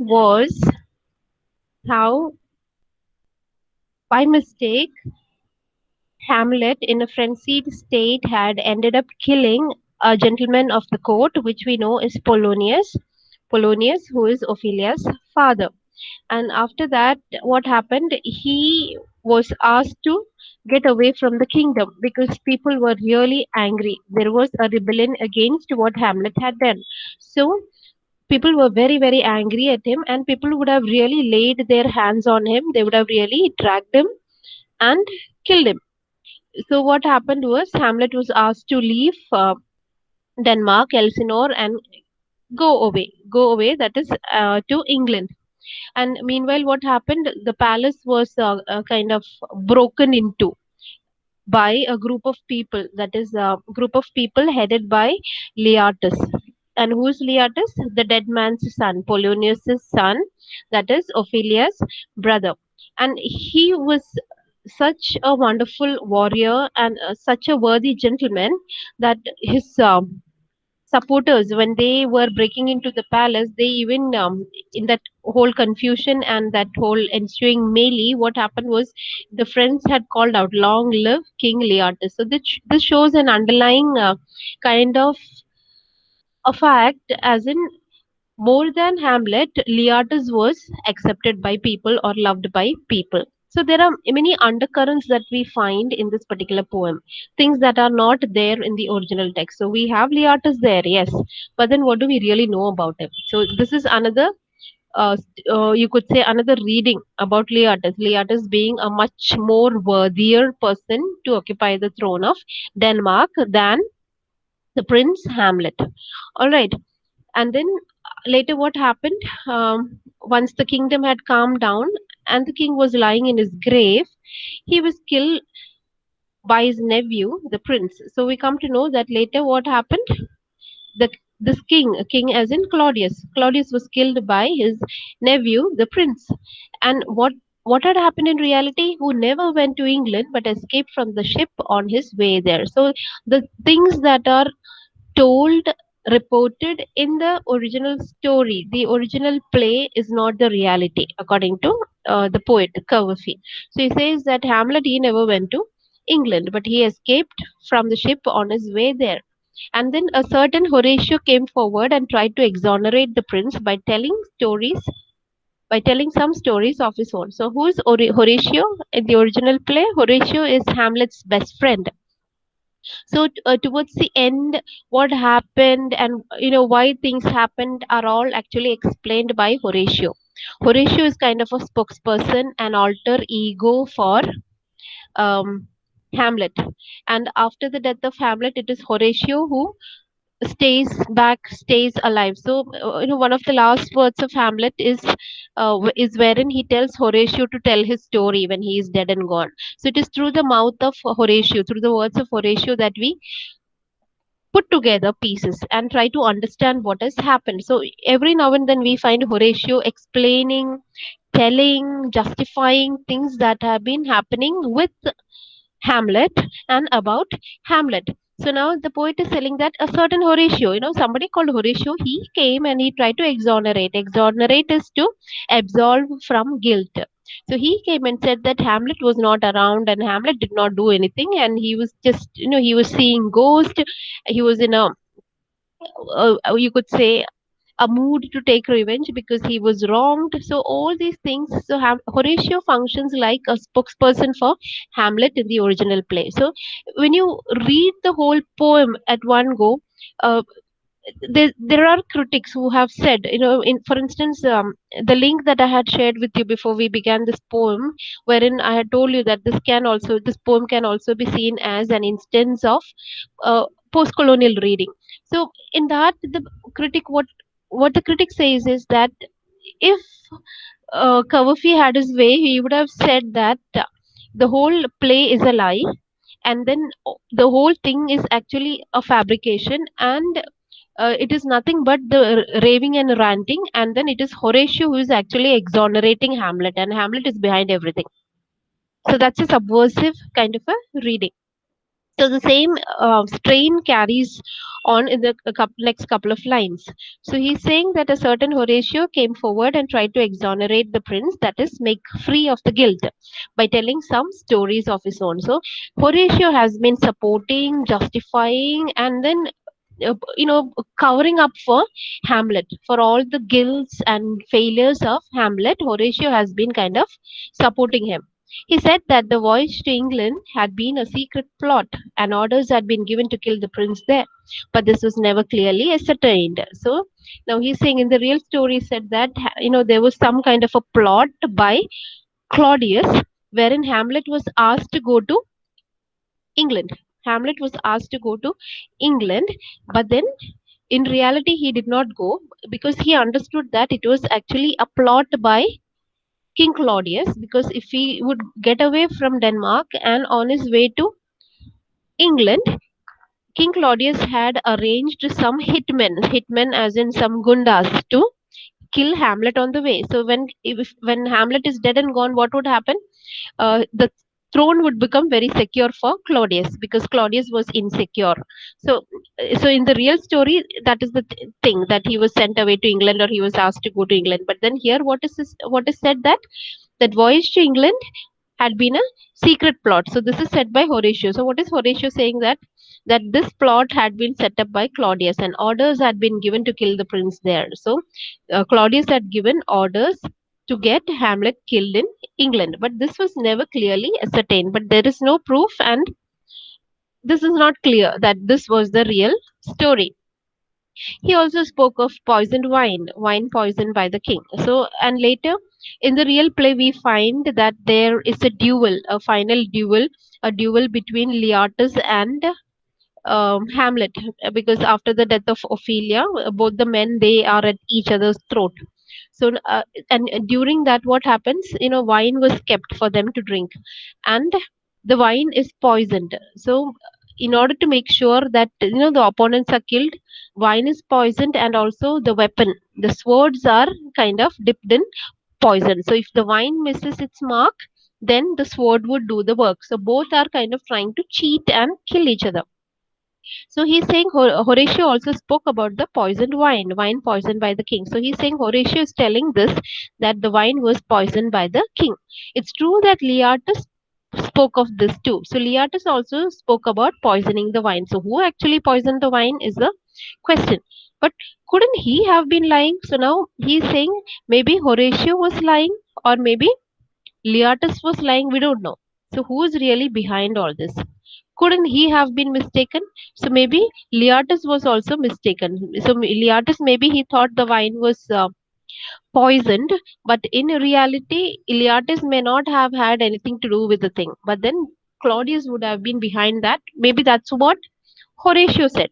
was how, by mistake, Hamlet, in a frenzied state, had ended up killing a gentleman of the court, which we know is Polonius, who is Ophelia's father. And after that, what happened? He was asked to get away from the kingdom because people were really angry. There was a rebellion against what Hamlet had done. So people were very, very angry at him, and people would have really laid their hands on him. They would have really dragged him and killed him. So what happened was Hamlet was asked to leave Denmark, Elsinore, and go away. That is to England. And meanwhile, what happened? The palace was kind of broken into by a group of people. That is a group of people headed by Leatus. And who is Leatus? The dead man's son, Polonius' son. That is Ophelia's brother. And he was such a wonderful warrior and such a worthy gentleman that his supporters, when they were breaking into the palace, they even in that whole confusion and that whole ensuing melee, what happened was the friends had called out, long live King Leotus. So this shows an underlying kind of a fact, as in more than Hamlet, Leotus was accepted by people or loved by people. So there are many undercurrents that we find in this particular poem, things that are not there in the original text. So we have Leotus there, yes, but then what do we really know about him? So this is another, you could say, another reading about Leotus. Leotus being a much more worthier person to occupy the throne of Denmark than the Prince Hamlet. All right, and then later, what happened? Once the kingdom had calmed down and the king was lying in his grave, he was killed by his nephew, the prince. So we come to know that later what happened? The this king as in Claudius was killed by his nephew, the prince. And what had happened in reality? Who never went to England but escaped from the ship on his way there. So the things that are told, reported in the original story, the original play is not the reality, according to the poet Covey. So he says that Hamlet, he never went to England, but he escaped from the ship on his way there. And then a certain Horatio came forward and tried to exonerate the prince by telling some stories of his own. So who is Horatio in the original play? Horatio is Hamlet's best friend. So towards the end, what happened and why things happened are all actually explained by Horatio. Horatio is kind of a spokesperson, an alter ego for um, Hamlet. And after the death of Hamlet, it is Horatio who stays alive. So one of the last words of Hamlet is wherein he tells Horatio to tell his story when he is dead and gone. So it is through the mouth of Horatio, through the words of Horatio, that we put together pieces and try to understand what has happened. So every now and then we find Horatio explaining, telling, justifying things that have been happening with Hamlet and about Hamlet. So now the poet is telling that a certain Horatio, somebody called Horatio, he came and he tried to exonerate. Exonerate is to absolve from guilt. So he came and said that Hamlet was not around and Hamlet did not do anything, and he was just, he was seeing ghost. He was in a, you could say, a mood to take revenge because he was wronged. So all these things. So Horatio functions like a spokesperson for Hamlet in the original play. So when you read the whole poem at one go, uh, there are critics who have said, for instance, the link that I had shared with you before we began this poem, wherein I had told you that this poem can also be seen as an instance of post-colonial reading. So in that, what the critic says is that if Kavafi had his way, he would have said that the whole play is a lie, and then the whole thing is actually a fabrication, and it is nothing but the raving and ranting, and then it is Horatio who is actually exonerating Hamlet, and Hamlet is behind everything. So that's a subversive kind of a reading. So the same strain carries on in the next couple of lines. So he's saying that a certain Horatio came forward and tried to exonerate the prince, that is, make free of the guilt, by telling some stories of his own. So Horatio has been supporting, justifying, and then covering up for Hamlet, for all the guilts and failures of Hamlet. Horatio has been kind of supporting him. He said that the voyage to England had been a secret plot and orders had been given to kill the prince there, but this was never clearly ascertained. So now he's saying in the real story said that there was some kind of a plot by Claudius wherein Hamlet was asked to go to England. Hamlet was asked to go to England, but then in reality he did not go because he understood that it was actually a plot by King Claudius, because if he would get away from Denmark and on his way to England, King Claudius had arranged some hitmen as in some gundas, to kill Hamlet on the way. So when Hamlet is dead and gone, what would happen? The throne would become very secure for Claudius because Claudius was insecure. So, so in the real story, that is the thing, that he was sent away to England or he was asked to go to England. But then here, what is said, that voyage to England had been a secret plot. So this is said by Horatio. So what is Horatio saying, that this plot had been set up by Claudius and orders had been given to kill the prince there. So Claudius had given orders to get Hamlet killed in England, but this was never clearly ascertained. But there is no proof, and this is not clear that this was the real story. He also spoke of poisoned wine poisoned by the king. So, and later in the real play, we find that there is a duel, a final duel, a duel between Leartus and Hamlet, because after the death of Ophelia, both the men, they are at each other's throat. So, and during that, what happens? Wine was kept for them to drink, and the wine is poisoned. So, in order to make sure that the opponents are killed, wine is poisoned, and also the weapon, the swords are kind of dipped in poison. So, if the wine misses its mark, then the sword would do the work. So, both are kind of trying to cheat and kill each other. So he's saying Horatio also spoke about the poisoned wine poisoned by the king. So he's saying Horatio is telling this, that the wine was poisoned by the king. It's true that Leartus spoke of this too. So Leartus also spoke about poisoning the wine. So who actually poisoned the wine is the question. But couldn't he have been lying? So now he's saying maybe Horatio was lying, or maybe Leartus was lying. We don't know. So who is really behind all this? Couldn't he have been mistaken? So maybe Leartus was also mistaken. So Leartus, maybe he thought the wine was poisoned, but in reality, Leartus may not have had anything to do with the thing. But then Claudius would have been behind that. Maybe that's what Horatio said.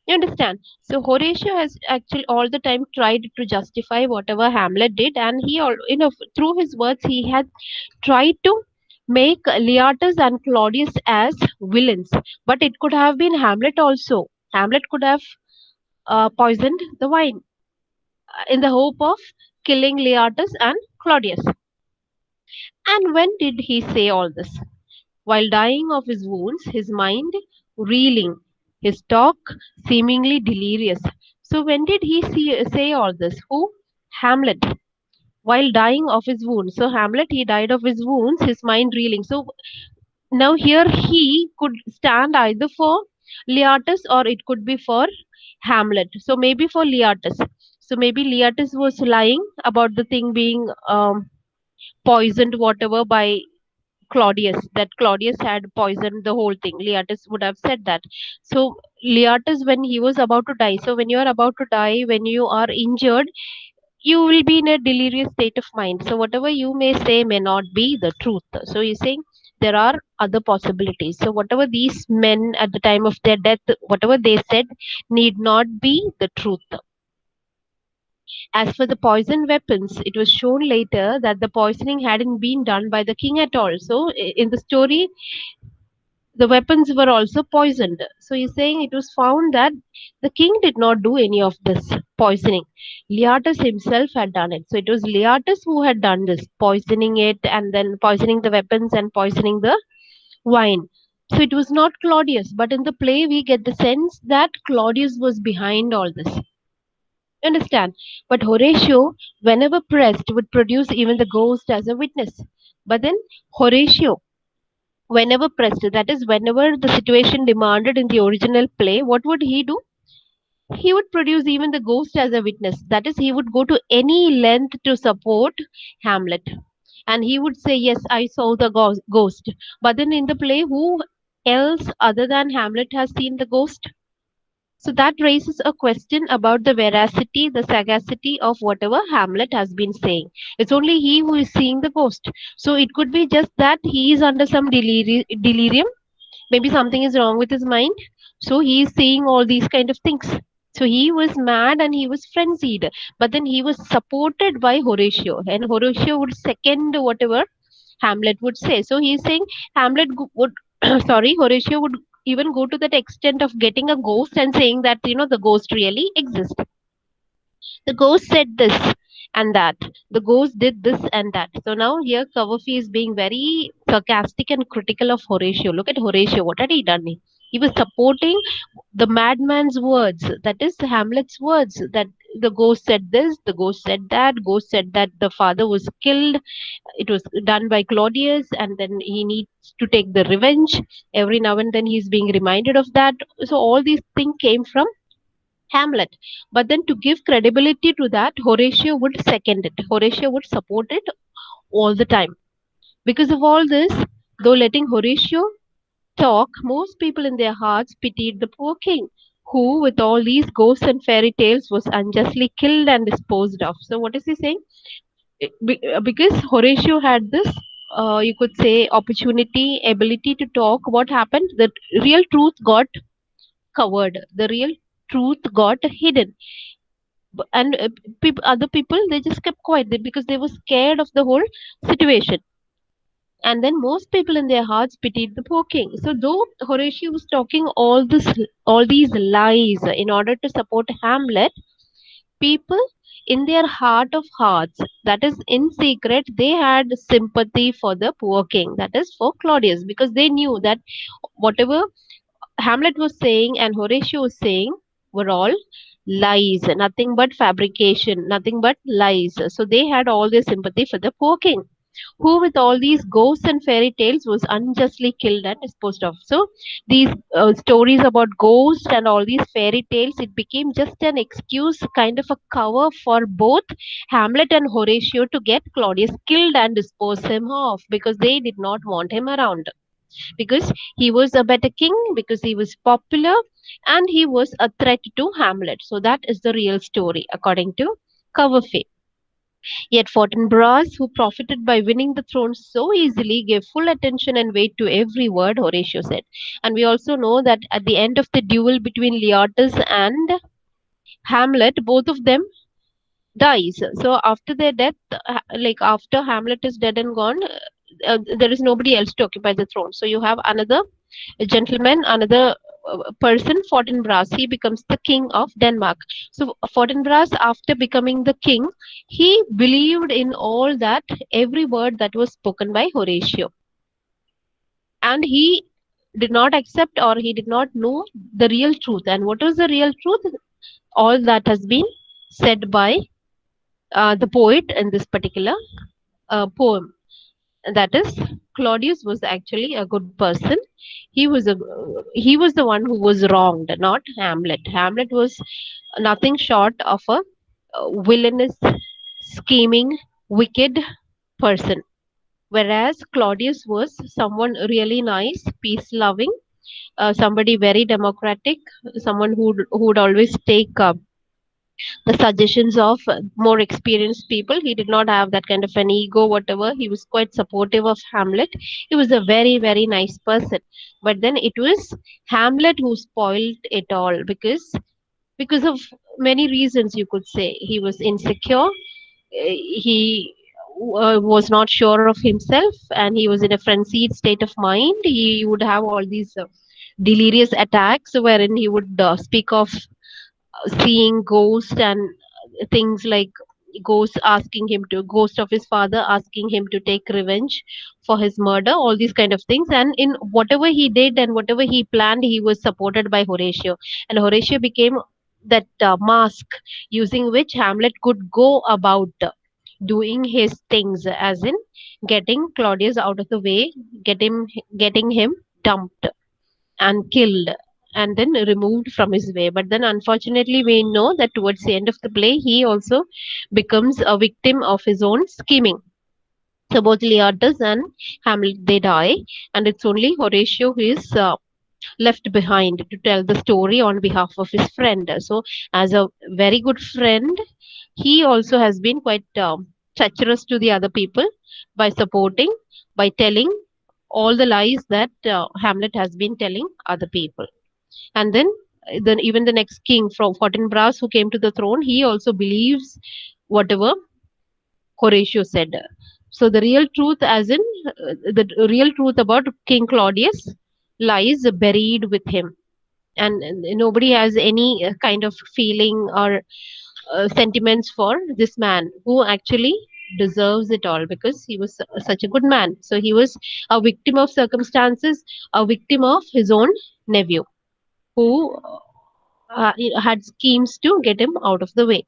You understand? So Horatio has actually all the time tried to justify whatever Hamlet did, and he, through his words, he had tried to make Leartus and Claudius as villains. But it could have been Hamlet also. Hamlet could have poisoned the wine in the hope of killing Leartus and Claudius. And when did he say all this? While dying of his wounds, his mind reeling, his talk seemingly delirious. So when did he say all this? Who? Hamlet. While dying of his wounds. So Hamlet, he died of his wounds, his mind reeling. So now here he could stand either for Leartus or it could be for Hamlet. So maybe for Leartus. So maybe Leartus was lying about the thing being poisoned, whatever, by Claudius, that Claudius had poisoned the whole thing. Leartus would have said that. So Leartus, when he was about to die, so when you are about to die, when you are injured, you will be in a delirious state of mind. So whatever you may say may not be the truth. So he's saying there are other possibilities. So whatever these men at the time of their death, whatever they said, need not be the truth. As for the poison weapons, it was shown later that the poisoning hadn't been done by the king at all. So in the story, the weapons were also poisoned. So he's saying it was found that the king did not do any of this poisoning. Leartus himself had done it. So it was Leartus who had done this, poisoning it and then poisoning the weapons and poisoning the wine. So it was not Claudius, but in the play we get the sense that Claudius was behind all this. Understand? But Horatio, whenever pressed, would produce even the ghost as a witness. But then Horatio, whenever pressed, that is, whenever the situation demanded in the original play, what would he do? He would produce even the ghost as a witness. That is, he would go to any length to support Hamlet. And he would say, yes, I saw the ghost. But then in the play, who else other than Hamlet has seen the ghost? So that raises a question about the veracity, the sagacity of whatever Hamlet has been saying. It's only he who is seeing the ghost. So it could be just that he is under some delirium. Maybe something is wrong with his mind. So he is seeing all these kind of things. So he was mad and he was frenzied. But then he was supported by Horatio. And Horatio would second whatever Hamlet would say. So he's saying would, sorry, Horatio would even go to that extent of getting a ghost and saying that, the ghost really exists. The ghost said this and that. The ghost did this and that. So now here Coverfee is being very sarcastic and critical of Horatio. Look at Horatio. What had he done? He was supporting the madman's words. That is Hamlet's words. That the ghost said this, the ghost said that, ghost said that the father was killed, it was done by Claudius, and then he needs to take the revenge. Every now and then he's being reminded of that. So all these things came from Hamlet. But then to give credibility to that, Horatio would second it. Horatio would support it all the time. Because of all this, though letting Horatio talk, most people in their hearts pitied the poor king, who, with all these ghosts and fairy tales, was unjustly killed and disposed of. So, what is he saying? Because Horatio had this, you could say, opportunity, ability to talk, what happened? The real truth got covered, the real truth got hidden. And other people, they just kept quiet because they were scared of the whole situation. And then most people in their hearts pitied the poor king. So though Horatio was talking all these lies in order to support Hamlet, people in their heart of hearts, that is in secret, they had sympathy for the poor king, that is for Claudius, because they knew that whatever Hamlet was saying and Horatio was saying were all lies, nothing but fabrication, nothing but lies. So they had all their sympathy for the poor king, who, with all these ghosts and fairy tales, was unjustly killed and disposed of. So these stories about ghosts and all these fairy tales, it became just an excuse, kind of a cover for both Hamlet and Horatio to get Claudius killed and dispose him off, because they did not want him around, because he was a better king, because he was popular, and he was a threat to Hamlet. So that is the real story according to Coverfay. Yet Fortinbras, who profited by winning the throne so easily, gave full attention and weight to every word Horatio said. And we also know that at the end of the duel between Leotus and Hamlet, both of them dies. So after their death, like after Hamlet is dead and gone, there is nobody else to occupy the throne. So you have another gentleman, another person, Fortinbras. He becomes the king of Denmark. So Fortinbras, after becoming the king, he believed in all that, every word that was spoken by Horatio, and he did not accept, or he did not know the real truth. And what was the real truth? All that has been said by the poet in this particular poem. That is, Claudius was actually a good person. He was the one who was wronged, not Hamlet. Hamlet was nothing short of a villainous, scheming, wicked person, whereas Claudius was someone really nice, peace loving, somebody very democratic, someone who would always take the suggestions of more experienced people. He did not have that kind of an ego, whatever. He was quite supportive of Hamlet. He was a very, very nice person. But then it was Hamlet who spoiled it all, because of many reasons, you could say. He was insecure. He was not sure of himself, and he was in a frenzied state of mind. He would have all these delirious attacks wherein he would speak of seeing ghosts and things like ghost of his father asking him to take revenge for his murder, all these kind of things. And in whatever he did and whatever he planned, he was supported by Horatio, and Horatio became that mask using which Hamlet could go about doing his things, as in getting Claudius out of the way, getting him dumped and killed and then removed from his way. But then, unfortunately, we know that towards the end of the play, he also becomes a victim of his own scheming. So both Leartus and Hamlet they die, and it's only Horatio who is left behind to tell the story on behalf of his friend. So, as a very good friend, he also has been quite treacherous to the other people by supporting, by telling all the lies that Hamlet has been telling other people. And then even the next king from Fortinbras who came to the throne, he also believes whatever Horatio said. So the real truth, as in the real truth about King Claudius, lies buried with him, and nobody has any kind of feeling or sentiments for this man who actually deserves it all because he was such a good man. So he was a victim of circumstances, a victim of his own nephew who had schemes to get him out of the way.